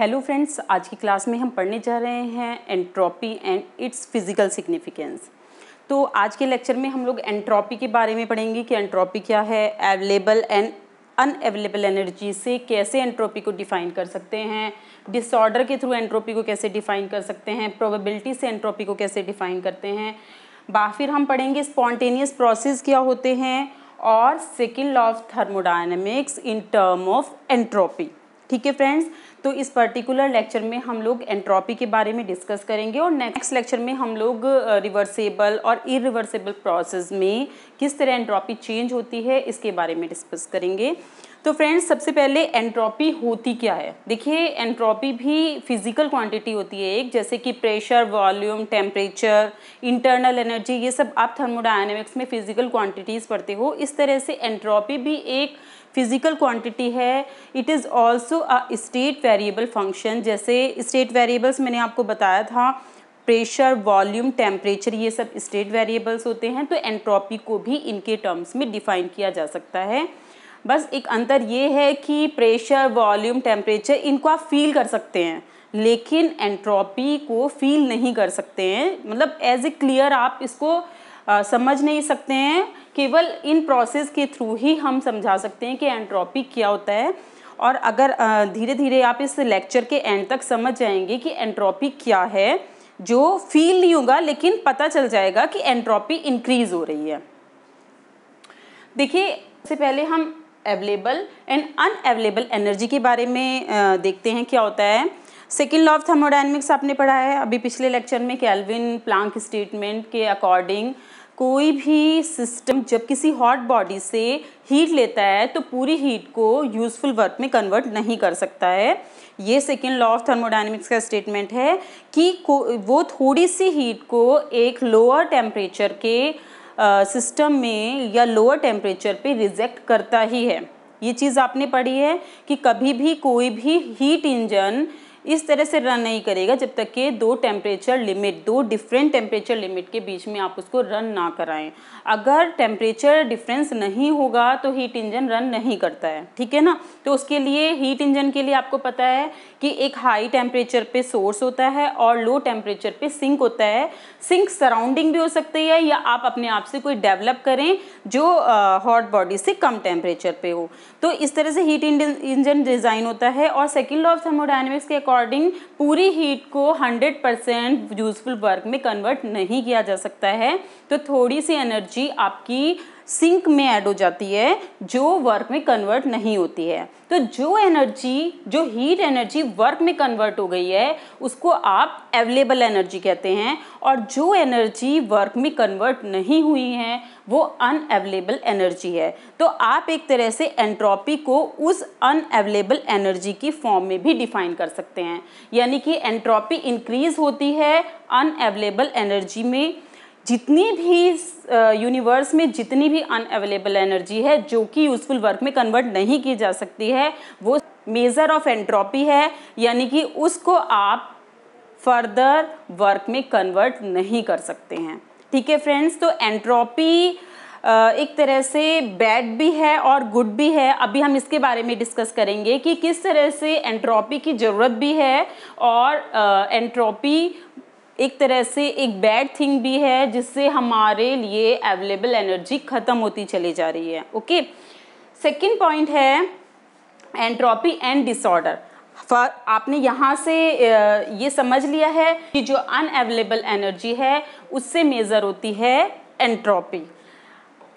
Hello friends, आज की class में हम पढ़ने जा रहे हैं entropy and it's physical significance. तो आज के लेक्चर में हम लोग एंट्रोपी के बारे में पढ़ेंगे कि एंट्रोपी क्या है, अवेलेबल एंड अनअवेलेबल एनर्जी से कैसे एंट्रोपी को डिफाइन कर सकते हैं, डिसऑर्डर के थ्रू एंट्रोपी को कैसे डिफाइन कर सकते हैं, प्रोबेबिलिटी से एंट्रोपी को कैसे डिफाइन करते हैं। फिर हम पढ़ेंगे स्पॉन्टेनियस प्रोसेस क्या होते हैं और second law of thermodynamics in term of entropy. ठीक है फ्रेंड्स, तो इस पर्टिकुलर लेक्चर में हम लोग एंट्रोपी के बारे में डिस्कस करेंगे और नेक्स्ट लेक्चर में हम लोग रिवर्सेबल और इरिवर्सेबल प्रोसेस में किस तरह एंट्रोपी चेंज होती है इसके बारे में डिस्कस करेंगे। तो फ्रेंड्स, सबसे पहले एंट्रोपी होती क्या है। देखिए, एंट्रोपी भी फिजिकल क्वांटिटी होती है एक, जैसे कि pressure, volume, temperature, internal energy, ये सब आप थर्मोडायनेमिक्स में फिजिकल क्वांटिटीज़ पढ़ते हो। इस तरह से एंट्रोपी भी एक फिजिकल क्वांटिटी है। It is also a state variable function. जैसे स्टेट वेरिएबल्स मैंने आपको बताया था, प्रेशर, वॉल्यूम, टेम्परेचर, ये सब स्टेट वेरिएबल्स होते हैं। तो एंट्रोपी को भी इनके टर्म्स में डिफाइन किया जा सकता है। बस एक अंतर ये है कि प्रेशर, वॉल्यूम, टेम्परेचर इनको आप फील कर सकते हैं, लेकिन एंट्रोपी को फील नहीं कर सकते हैं। मतलब एज ए क्लियर आप इसको समझ नहीं सकते हैं। केवल इन प्रोसेस के थ्रू ही हम समझा सकते हैं कि एंट्रोपी क्या होता है। और अगर धीरे धीरे आप इस लेक्चर के एंड तक समझ जाएंगे कि एंट्रोपी क्या है, जो फील नहीं होगा लेकिन पता चल जाएगा कि एंट्रोपी इंक्रीज हो रही है। देखिए, सबसे पहले हम अवेलेबल एंड अनअवेलेबल एनर्जी के बारे में देखते हैं क्या होता है। सेकेंड लॉ ऑफ थर्मोडायनेमिक्स आपने पढ़ा है अभी पिछले लेक्चर में। केल्विन प्लांक स्टेटमेंट के अकॉर्डिंग कोई भी सिस्टम जब किसी हॉट बॉडी से हीट लेता है तो पूरी हीट को यूजफुल वर्क में कन्वर्ट नहीं कर सकता है। ये सेकेंड लॉ ऑफ थर्मोडायनेमिक्स का स्टेटमेंट है कि वो थोड़ी सी हीट को एक लोअर टेम्परेचर के सिस्टम में या लोअर टेम्परेचर पे रिजेक्ट करता ही है। ये चीज़ आपने पढ़ी है कि कभी भी कोई भी हीट इंजन इस तरह से रन नहीं करेगा जब तक कि दो डिफरेंट टेम्परेचर लिमिट के बीच में आप उसको रन ना कराएं। अगर टेम्परेचर डिफरेंस नहीं होगा तो हीट इंजन रन नहीं करता है, ठीक है ना। तो उसके लिए हीट इंजन के लिए आपको पता है कि एक हाई टेम्परेचर पे सोर्स होता है और लो टेम्परेचर पे सिंक होता है। सिंक सराउंडिंग भी हो सकती है या आप अपने आप से कोई डेवलप करें जो हॉट बॉडी से कम टेम्परेचर पे हो। तो इस तरह से हीट इंजन डिज़ाइन होता है। और सेकेंड लॉ ऑफ थर्मोडायनेमिक्स के अकॉर्डिंग पूरी हीट को 100% यूजफुल वर्क में कन्वर्ट नहीं किया जा सकता है। तो थोड़ी सी एनर्जी आपकी सिंक में ऐड हो जाती है जो वर्क में कन्वर्ट नहीं होती है। तो जो हीट एनर्जी वर्क में कन्वर्ट हो गई है उसको आप अवेलेबल एनर्जी कहते हैं, और जो एनर्जी वर्क में कन्वर्ट नहीं हुई है वो अनअवेलेबल एनर्जी है। तो आप एक तरह से एंट्रोपी को उस अनअवेलेबल एनर्जी की फॉर्म में भी डिफाइन कर सकते हैं। यानी कि एंट्रोपी इंक्रीज होती है अनअवेलेबल एनर्जी में। जितनी भी यूनिवर्स में जितनी भी अनअवेलेबल एनर्जी है जो कि यूजफुल वर्क में कन्वर्ट नहीं की जा सकती है वो मेजर ऑफ एंट्रोपी है। यानी कि उसको आप फर्दर वर्क में कन्वर्ट नहीं कर सकते हैं। ठीक है फ्रेंड्स, तो एंट्रोपी एक तरह से बैड भी है और गुड भी है। अभी हम इसके बारे में डिस्कस करेंगे कि किस तरह से एंट्रोपी की ज़रूरत भी है और एंट्रोपी एक तरह से एक बैड थिंग भी है जिससे हमारे लिए अवेलेबल एनर्जी ख़त्म होती चली जा रही है। ओके, सेकंड पॉइंट है एंट्रोपी एंड डिसऑर्डर। आपने यहाँ से ये समझ लिया है कि जो अनअवेलेबल एनर्जी है उससे मेज़र होती है एंट्रोपी।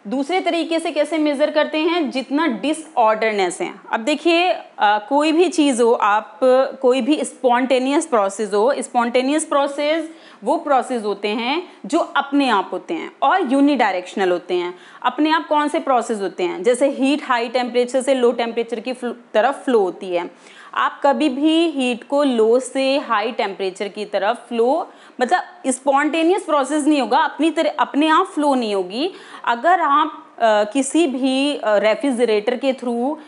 दूसरे तरीके से कैसे मेज़र करते हैं, जितना डिसऑर्डरनेस है। अब देखिए, कोई भी चीज़ हो, आप कोई भी स्पॉन्टेनियस प्रोसेस हो, स्पॉन्टेनियस प्रोसेस वो प्रोसेस होते हैं जो अपने आप होते हैं और यूनिडायरेक्शनल होते हैं। अपने आप कौन से प्रोसेस होते हैं, जैसे हीट हाई टेम्परेचर से लो टेम्परेचर की तरफ फ्लो होती है। आप कभी भी हीट को लो से हाई टेम्परेचर की तरफ फ्लो, मतलब स्पॉन्टेनियस प्रोसेस नहीं होगा, अपने आप फ्लो नहीं होगी। अगर आप किसी भी रेफ्रिजरेटर के थ्रू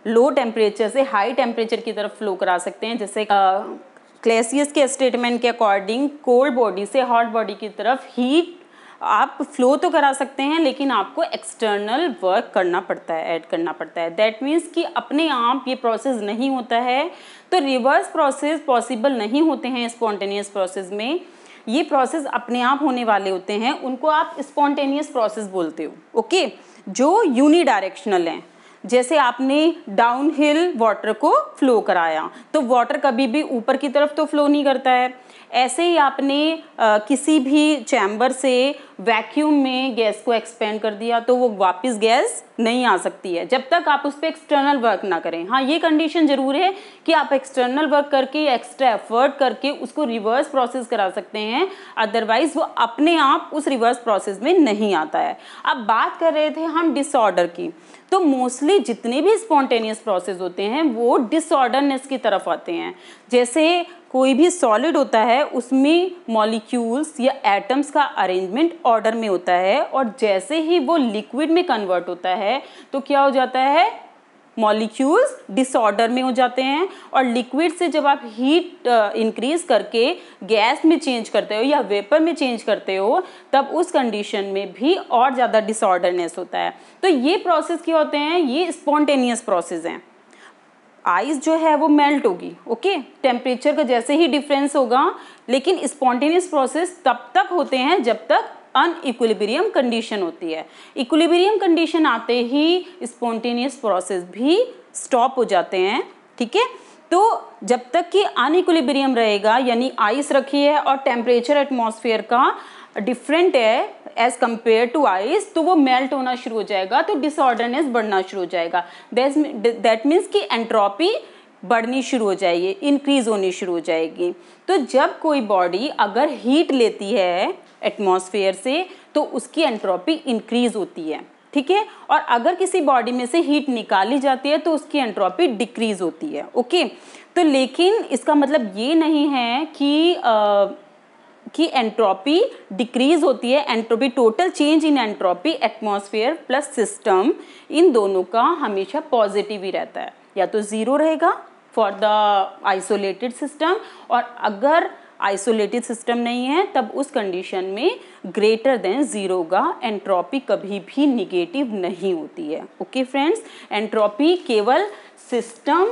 लो टेम्परेचर से हाई टेम्परेचर की तरफ फ्लो करा सकते हैं, जैसे क्लेसियस के स्टेटमेंट के अकॉर्डिंग कोल्ड बॉडी से हॉट बॉडी की तरफ हीट आप फ्लो तो करा सकते हैं लेकिन आपको एक्सटर्नल वर्क करना पड़ता है, ऐड करना पड़ता है। दैट मीन्स कि अपने आप ये प्रोसेस नहीं होता है। तो रिवर्स प्रोसेस पॉसिबल नहीं होते हैं स्पॉन्टेनियस प्रोसेस में। ये प्रोसेस अपने आप होने वाले होते हैं, उनको आप स्पॉन्टेनियस प्रोसेस बोलते हो, ओके, जो यूनिडायरेक्शनल हैं। जैसे आपने डाउनहिल वाटर को फ्लो कराया तो वाटर कभी भी ऊपर की तरफ तो फ्लो नहीं करता है। ऐसे ही आपने किसी भी चैम्बर से वैक्यूम में गैस को एक्सपेंड कर दिया तो वो वापस गैस नहीं आ सकती है जब तक आप उस पर एक्सटर्नल वर्क ना करें। हाँ, ये कंडीशन ज़रूर है कि आप एक्सटर्नल वर्क करके एक्स्ट्रा एफर्ट करके उसको रिवर्स प्रोसेस करा सकते हैं, अदरवाइज वो अपने आप उस रिवर्स प्रोसेस में नहीं आता है। अब बात कर रहे थे हम डिसऑर्डर की, तो मोस्टली जितने भी स्पॉन्टेनियस प्रोसेस होते हैं वो डिसऑर्डरनेस की तरफ आते हैं। जैसे कोई भी सॉलिड होता है उसमें मॉलिक्यूल्स या एटम्स का अरेंजमेंट ऑर्डर में होता है, और जैसे ही वो लिक्विड में कन्वर्ट होता है तो क्या हो जाता है, मॉलिक्यूल्स डिसऑर्डर में हो जाते हैं। और लिक्विड से जब आप हीट इंक्रीज करके गैस में चेंज करते हो या वेपर में चेंज करते हो तब उस कंडीशन में भी और ज़्यादा डिसऑर्डरनेस होता है। तो ये प्रोसेस क्या होते हैं, ये स्पॉन्टेनियस प्रोसेस हैं। आइस जो है वो मेल्ट होगी, ओके, टेम्परेचर का जैसे ही डिफरेंस होगा, लेकिन स्पॉन्टेनियस प्रोसेस तब तक होते हैं जब तक अनइक्विलिब्रियम कंडीशन होती है। इक्विलिब्रियम कंडीशन आते ही स्पॉन्टेनियस प्रोसेस भी स्टॉप हो जाते हैं, ठीक है। तो जब तक कि अनइक्विलिब्रियम रहेगा, यानी आइस रखी है और टेम्परेचर एटमॉस्फेयर का डिफरेंट है एज कम्पेयर टू आइस, तो वो मेल्ट होना शुरू हो जाएगा, तो डिसऑर्डरनेस बढ़ना शुरू हो जाएगा। दैट मीन्स कि एंट्रोपी बढ़नी शुरू हो जाएगी, इंक्रीज होनी शुरू हो जाएगी। तो जब कोई बॉडी अगर हीट लेती है एटमॉस्फेयर से तो उसकी एंट्रोपी इंक्रीज होती है, ठीक है। और अगर किसी बॉडी में से हीट निकाली जाती है तो उसकी एंट्रोपी डिक्रीज होती है, ओके। तो लेकिन इसका मतलब ये नहीं है कि एंट्रोपी डिक्रीज होती है। Entropy, total change in entropy atmosphere plus system, इन दोनों का हमेशा पॉजिटिव ही रहता है, या तो ज़ीरो रहेगा फॉर द आइसोलेटेड सिस्टम, और अगर आइसोलेटेड सिस्टम नहीं है तब उस कंडीशन में ग्रेटर देन ज़ीरो का एंट्रोपी कभी भी निगेटिव नहीं होती है, ओके फ्रेंड्स। एंट्रोपी केवल सिस्टम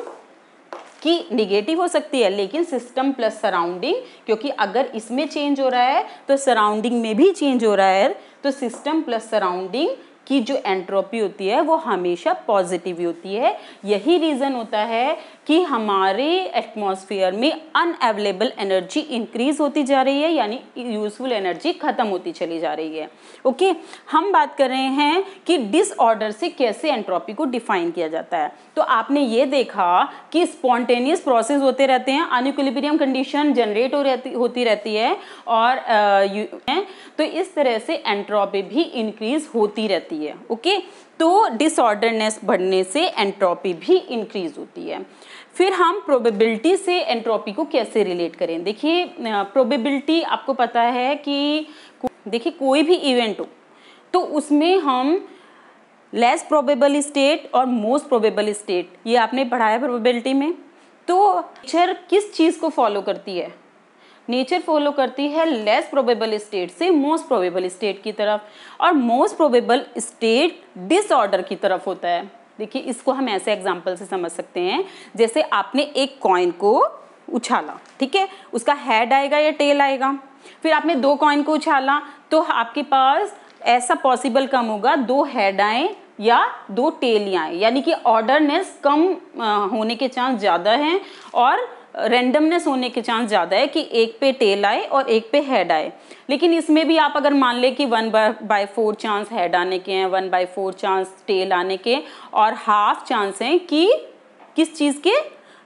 की निगेटिव हो सकती है, लेकिन सिस्टम प्लस सराउंडिंग, क्योंकि अगर इसमें चेंज हो रहा है तो सराउंडिंग में भी चेंज हो रहा है, तो सिस्टम प्लस सराउंडिंग की जो एंट्रोपी होती है वो हमेशा पॉजिटिव होती है। यही रीज़न होता है कि हमारे एटमॉस्फेयर में अनअवेलेबल एनर्जी इंक्रीज होती जा रही है, यानी यूजफुल एनर्जी खत्म होती चली जा रही है, ओके। हम बात कर रहे हैं कि डिसऑर्डर से कैसे एंट्रोपी को डिफाइन किया जाता है। तो आपने ये देखा कि स्पॉन्टेनियस प्रोसेस होते रहते हैं, अनइक्विलिब्रियम कंडीशन जनरेट होती रहती है, और तो इस तरह से एंट्रोपी भी इंक्रीज होती रहती है, ओके। तो डिसऑर्डरनेस बढ़ने से एंट्रोपी भी इंक्रीज होती है। फिर हम प्रोबेबिलिटी से एंट्रोपी को कैसे रिलेट करें। देखिए, प्रोबेबिलिटी आपको पता है कि देखिए कोई भी इवेंट हो तो उसमें हम लेस प्रोबेबल स्टेट और मोस्ट प्रोबेबल स्टेट, ये आपने पढ़ा है प्रोबेबिलिटी में। तो नेचर किस चीज़ को फॉलो करती है, नेचर फॉलो करती है लेस प्रोबेबल स्टेट से मोस्ट प्रोबेबल स्टेट की तरफ, और मोस्ट प्रोबेबल स्टेट डिसऑर्डर की तरफ होता है। देखिए, इसको हम ऐसे एग्जांपल से समझ सकते हैं, जैसे आपने एक कॉइन को उछाला, ठीक है, उसका हेड आएगा या टेल आएगा। फिर आपने दो कॉइन को उछाला तो आपके पास ऐसा पॉसिबल कम होगा दो हेड आए या दो टेल आए, यानी कि ऑर्डरनेस कम होने के चांस ज़्यादा हैं और रेंडमनेस होने के चांस ज़्यादा है कि एक पे टेल आए और एक पे हेड आए। लेकिन इसमें भी आप अगर मान ले कि 1/4 चांस हेड आने के हैं, 1/4 चांस टेल आने के, और हाफ चांस हैं कि किस चीज़ के,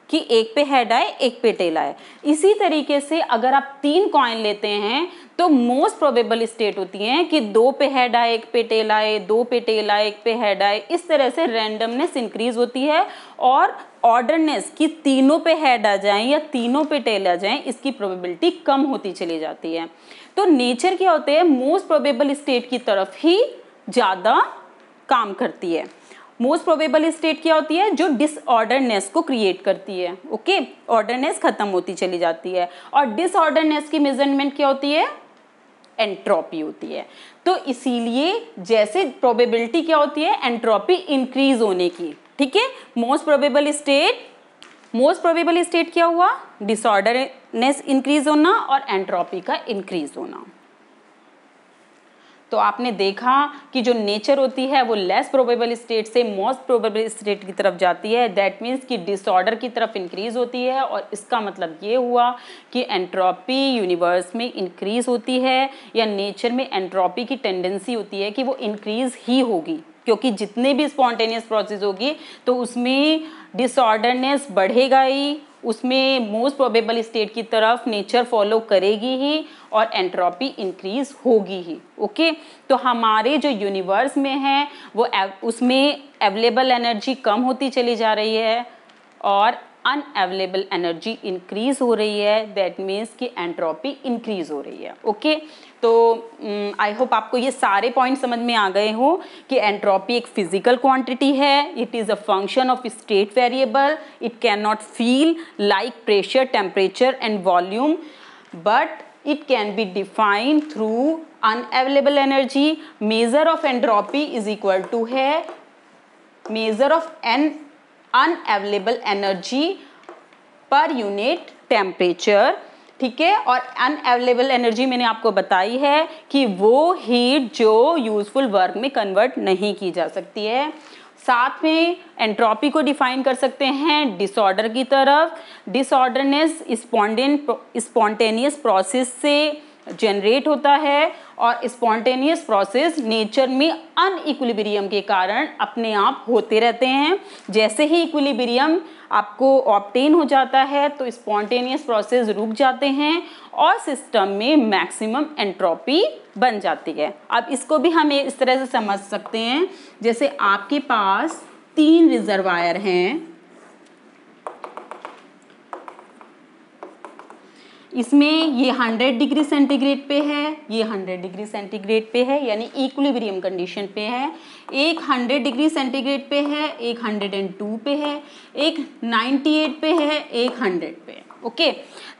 कि एक पे हेड आए एक पे टेल आए। इसी तरीके से अगर आप 3 कॉइन लेते हैं तो मोस्ट प्रोबेबल स्टेट होती हैं कि 2 पे हेड आए एक पे टेल आए, 2 पे टेल आए एक पे हेड आए। इस तरह से रैंडमनेस इंक्रीज होती है, और ऑर्डरनेस कि तीनों पे हेड आ जाएं या तीनों पे टेल आ जाएं, इसकी प्रोबेबिलिटी कम होती चली जाती है। तो नेचर क्या होते हैं, मोस्ट प्रोबेबल स्टेट की तरफ ही ज़्यादा काम करती है। मोस्ट प्रोबेबल स्टेट क्या होती है, जो डिसऑर्डरनेस को क्रिएट करती है, ओके, ऑर्डरनेस खत्म होती चली जाती है। और डिसऑर्डरनेस की मेजरमेंट क्या होती है, एंट्रोपी होती है। तो इसीलिए जैसे प्रोबेबिलिटी क्या होती है, एंट्रोपी इंक्रीज होने की, ठीक है। मोस्ट प्रोबेबल स्टेट क्या हुआ, डिसऑर्डरनेस इंक्रीज होना और एंट्रोपी का इंक्रीज होना। तो आपने देखा कि जो नेचर होती है वो लेस प्रोबेबल स्टेट से मोस्ट प्रोबेबल स्टेट की तरफ जाती है, दैट मीन्स कि डिसऑर्डर की तरफ इंक्रीज होती है, और इसका मतलब ये हुआ कि एंट्रोपी यूनिवर्स में इंक्रीज होती है, या नेचर में एंट्रोपी की टेंडेंसी होती है कि वो इंक्रीज ही होगी, क्योंकि जितने भी स्पॉन्टेनियस प्रोसेस होगी तो उसमें डिसऑर्डरनेस बढ़ेगा ही, उसमें मोस्ट प्रोबेबल स्टेट की तरफ नेचर फॉलो करेगी ही और एंट्रोपी इंक्रीज होगी ही। ओके, तो हमारे जो यूनिवर्स में है वो उसमें अवेलेबल एनर्जी कम होती चली जा रही है और अनअवेलेबल एनर्जी इंक्रीज हो रही है, दैट मीन्स कि एंट्रोपी इंक्रीज हो रही है। ओके, तो आई होप आपको ये सारे पॉइंट समझ में आ गए हो कि एंट्रोपी एक फिजिकल क्वांटिटी है, it is a function of state variable, it can not feel like pressure, temperature and volume, but it can be defined through unavailable energy. Measure of entropy is equal to है measure of unavailable energy per unit temperature, ठीक है। और unavailable energy मैंने आपको बताई है कि वो हीट जो यूजफुल वर्क में कन्वर्ट नहीं की जा सकती है। साथ में एंट्रोपी को डिफाइन कर सकते हैं डिसऑर्डर की तरफ। डिसऑर्डरनेस स्पॉन्टेनियस प्रोसेस से जनरेट होता है और स्पॉन्टेनियस प्रोसेस नेचर में अनइक्विलिब्रियम के कारण अपने आप होते रहते हैं। जैसे ही इक्विलिब्रियम आपको ऑब्टेन हो जाता है तो स्पॉन्टेनियस प्रोसेस रुक जाते हैं और सिस्टम में मैक्सिमम एंट्रोपी बन जाती है। अब इसको भी हम इस तरह से समझ सकते हैं, जैसे आपके पास 3 रिजर्वायर हैं, इसमें ये 100 डिग्री सेंटीग्रेड पे है, ये 100 डिग्री सेंटीग्रेड पे है, यानी इक्विलिब्रियम कंडीशन पे है। एक 100 डिग्री सेंटीग्रेड पे है, एक 102 पे है, एक 98 पे है, एक 100 पे है। ओके,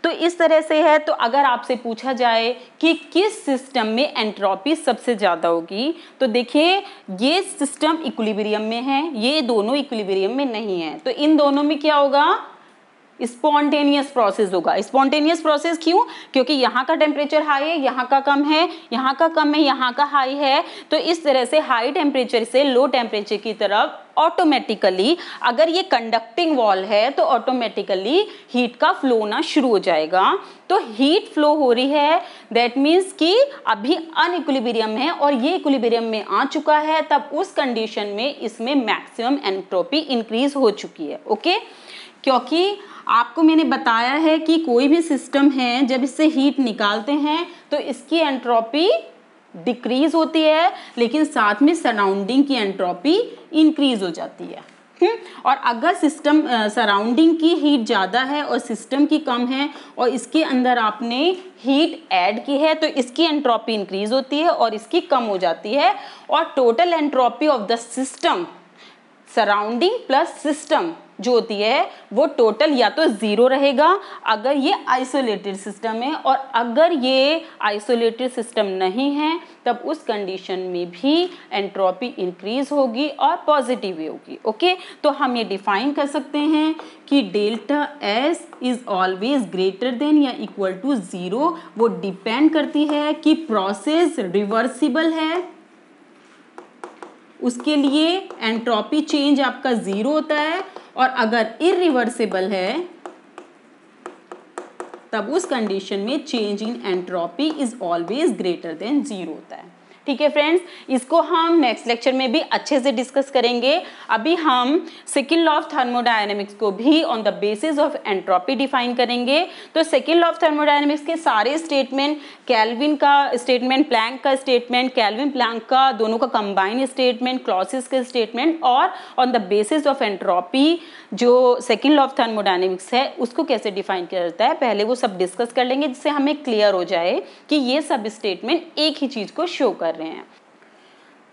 तो इस तरह से है। तो अगर आपसे पूछा जाए कि किस सिस्टम में एंट्रोपी सबसे ज़्यादा होगी, तो देखिए ये सिस्टम इक्विलिब्रियम में है, ये दोनों इक्विलिब्रियम में नहीं है, तो इन दोनों में क्या होगा, स्पॉन्टेनियस प्रोसेस होगा। स्पॉन्टेनियस प्रोसेस क्यों, क्योंकि यहाँ का टेम्परेचर हाई है, यहाँ का कम है, यहाँ का कम है, यहाँ का हाई है। तो इस तरह से हाई टेम्परेचर से लो टेम्परेचर की तरफ ऑटोमेटिकली, अगर ये कंडक्टिंग वॉल है तो ऑटोमेटिकली हीट का फ्लो होना शुरू हो जाएगा। तो हीट फ्लो हो रही है, दैट मीन्स कि अभी अनइक्विलिब्रियम है और ये इक्विलिब्रियम में आ चुका है, तब उस कंडीशन में इसमें मैक्सिमम एंट्रोपी इंक्रीज हो चुकी है। ओके, क्योंकि आपको मैंने बताया है कि कोई भी सिस्टम है जब इससे हीट निकालते हैं तो इसकी एंट्रोपी डिक्रीज होती है, लेकिन साथ में सराउंडिंग की एंट्रोपी इंक्रीज हो जाती है। और अगर सिस्टम सराउंडिंग की हीट ज़्यादा है और सिस्टम की कम है और इसके अंदर आपने हीट ऐड की है तो इसकी एंट्रोपी इंक्रीज होती है और इसकी कम हो जाती है, और total entropy of the system surrounding plus system जो होती है वो टोटल या तो 0 रहेगा अगर ये आइसोलेटेड सिस्टम है, और अगर ये आइसोलेटेड सिस्टम नहीं है तब उस कंडीशन में भी एंट्रोपी इंक्रीज होगी और पॉजिटिव होगी। ओके, तो हम ये डिफाइन कर सकते हैं कि delta S is always greater than या इक्वल टू 0। वो डिपेंड करती है कि प्रोसेस रिवर्सिबल है, उसके लिए एंट्रोपी चेंज आपका 0 होता है, और अगर इरिवर्सिबल है तब उस कंडीशन में change in entropy is always greater than 0 होता है। ठीक है फ्रेंड्स, इसको हम नेक्स्ट लेक्चर में भी अच्छे से डिस्कस करेंगे। अभी हम सेकंड लॉ ऑफ थर्मोडायनेमिक्स को भी on the basis of entropy define करेंगे। तो सेकंड लॉ ऑफ थर्मोडायनेमिक्स के सारे स्टेटमेंट, केल्विन का स्टेटमेंट, प्लैंक का स्टेटमेंट, केल्विन प्लैंक का दोनों का कंबाइंड स्टेटमेंट, क्लॉसियस का स्टेटमेंट, और on the basis of entropy जो सेकंड लॉ ऑफ थर्मोडायनेमिक्स है उसको कैसे डिफाइन किया जाता है, पहले वो सब डिस्कस कर लेंगे, जिससे हमें क्लियर हो जाए कि ये सब स्टेटमेंट एक ही चीज को शो कर रहे हैं।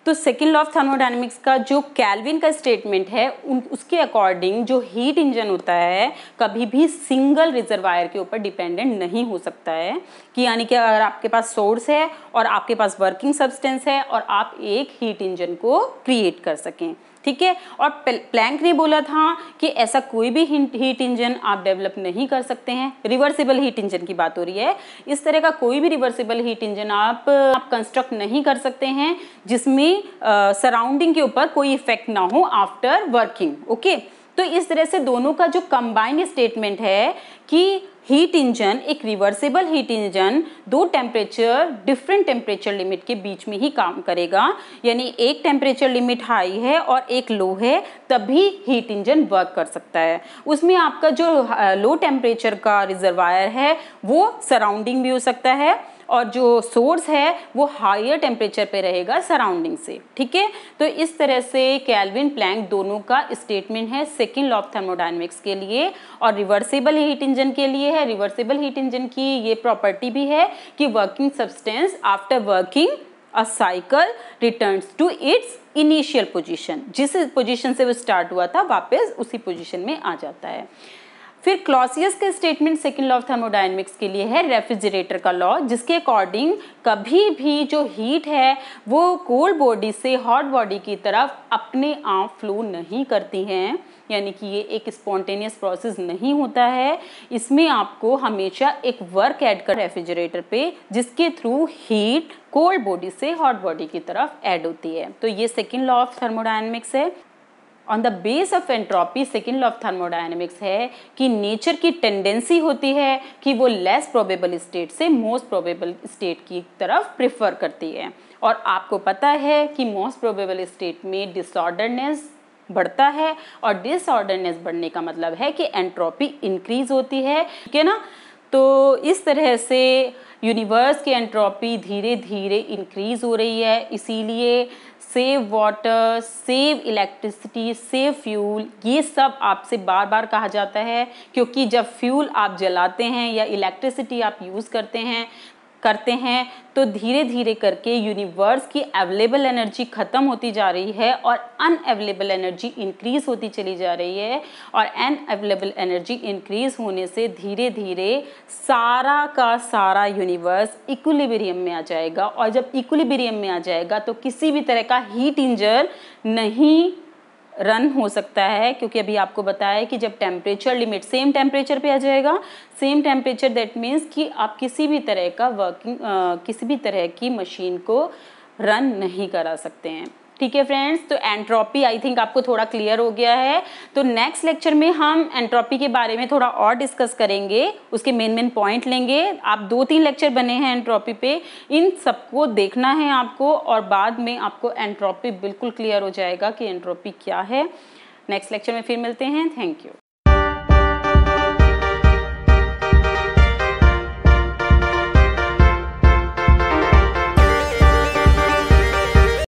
तो सेकेंड लॉ ऑफ थर्मोडायनेमिक्स का जो केल्विन का स्टेटमेंट है उसके अकॉर्डिंग जो हीट इंजन होता है कभी भी सिंगल रिजर्वायर के ऊपर डिपेंडेंट नहीं हो सकता है, कि यानी कि अगर आपके पास सोर्स है और आपके पास वर्किंग सब्सटेंस है और आप एक हीट इंजन को क्रिएट कर सकें, ठीक है। और प्लैंक ने बोला था कि ऐसा कोई भी हीट इंजन आप डेवलप नहीं कर सकते हैं, रिवर्सिबल हीट इंजन की बात हो रही है, इस तरह का कोई भी रिवर्सिबल हीट इंजन आप कंस्ट्रक्ट नहीं कर सकते हैं जिसमें सराउंडिंग के ऊपर कोई इफेक्ट ना हो आफ्टर वर्किंग, ओके। तो इस तरह से दोनों का जो कंबाइंड स्टेटमेंट है कि हीट इंजन, एक रिवर्सिबल हीट इंजन दो टेम्परेचर, डिफरेंट टेम्परेचर लिमिट के बीच में ही काम करेगा, यानी एक टेम्परेचर लिमिट हाई है और एक लो है, तभी हीट इंजन वर्क कर सकता है। उसमें आपका जो लो टेम्परेचर का रिजर्वायर है वो सराउंडिंग भी हो सकता है और जो सोर्स है वो हायर टेम्परेचर पे रहेगा सराउंडिंग से, ठीक है। तो इस तरह से केल्विन प्लैंक दोनों का स्टेटमेंट है सेकेंड लॉ ऑफ थर्मोडायनेमिक्स के लिए और रिवर्सिबल हीट इंजन के लिए है। रिवर्सिबल हीट इंजन की ये प्रॉपर्टी भी है कि working substance after working a cycle returns to its initial position, जिस पोजीशन से वो स्टार्ट हुआ था वापस उसी पोजीशन में आ जाता है। फिर क्लॉसियस का statement second law of thermodynamics के लिए है रेफ्रिजरेटर का लॉ, जिसके अकॉर्डिंग कभी भी जो हीट है वो कोल्ड बॉडी से हॉट बॉडी की तरफ अपने आप फ्लो नहीं करती हैं, यानी कि ये एक स्पॉन्टेनियस प्रोसेस नहीं होता है। इसमें आपको हमेशा एक वर्क ऐड कर रेफ्रिजरेटर पे, जिसके थ्रू हीट कोल्ड बॉडी से हॉट बॉडी की तरफ ऐड होती है। तो ये सेकेंड लॉ ऑफ थर्मोडायनेमिक्स है। On the base of entropy second law of thermodynamics है कि नेचर की टेंडेंसी होती है कि वो लेस प्रोबेबल स्टेट से मोस्ट प्रोबेबल स्टेट की तरफ प्रेफर करती है, और आपको पता है कि मोस्ट प्रोबेबल स्टेट में डिसऑर्डरनेस बढ़ता है और डिसऑर्डरनेस बढ़ने का मतलब है कि एंट्रोपी इंक्रीज होती है, ठीक है ना। तो इस तरह से यूनिवर्स की एंट्रोपी धीरे धीरे इंक्रीज हो रही है, इसीलिए save water, save electricity, save fuel, ये सब आपसे बार बार कहा जाता है, क्योंकि जब फ्यूल आप जलाते हैं या इलेक्ट्रिसिटी आप यूज़ करते हैं तो धीरे धीरे करके यूनिवर्स की अवेलेबल एनर्जी ख़त्म होती जा रही है और अनअवेलेबल एनर्जी इंक्रीज होती चली जा रही है, और अनअवेलेबल एनर्जी इंक्रीज होने से धीरे धीरे सारा का सारा यूनिवर्स इक्विलिब्रियम में आ जाएगा, और जब इक्विलिब्रियम में आ जाएगा तो किसी भी तरह का हीट इंजन नहीं रन हो सकता है, क्योंकि अभी आपको बताया कि जब टेम्परेचर लिमिट सेम टेम्परेचर पे आ जाएगा, सेम टेम्परेचर दैट मीन्स कि आप किसी भी तरह का किसी भी तरह की मशीन को रन नहीं करा सकते हैं, ठीक है फ्रेंड्स। तो एंट्रोपी आई थिंक आपको थोड़ा क्लियर हो गया है। तो नेक्स्ट लेक्चर में हम एंट्रोपी के बारे में थोड़ा और डिस्कस करेंगे, उसके मेन पॉइंट लेंगे। आप 2-3 लेक्चर बने हैं एंट्रोपी पे, इन सबको देखना है आपको, और बाद में आपको एंट्रोपी बिल्कुल क्लियर हो जाएगा कि एंट्रोपी क्या है। नेक्स्ट लेक्चर में फिर मिलते हैं। Thank you.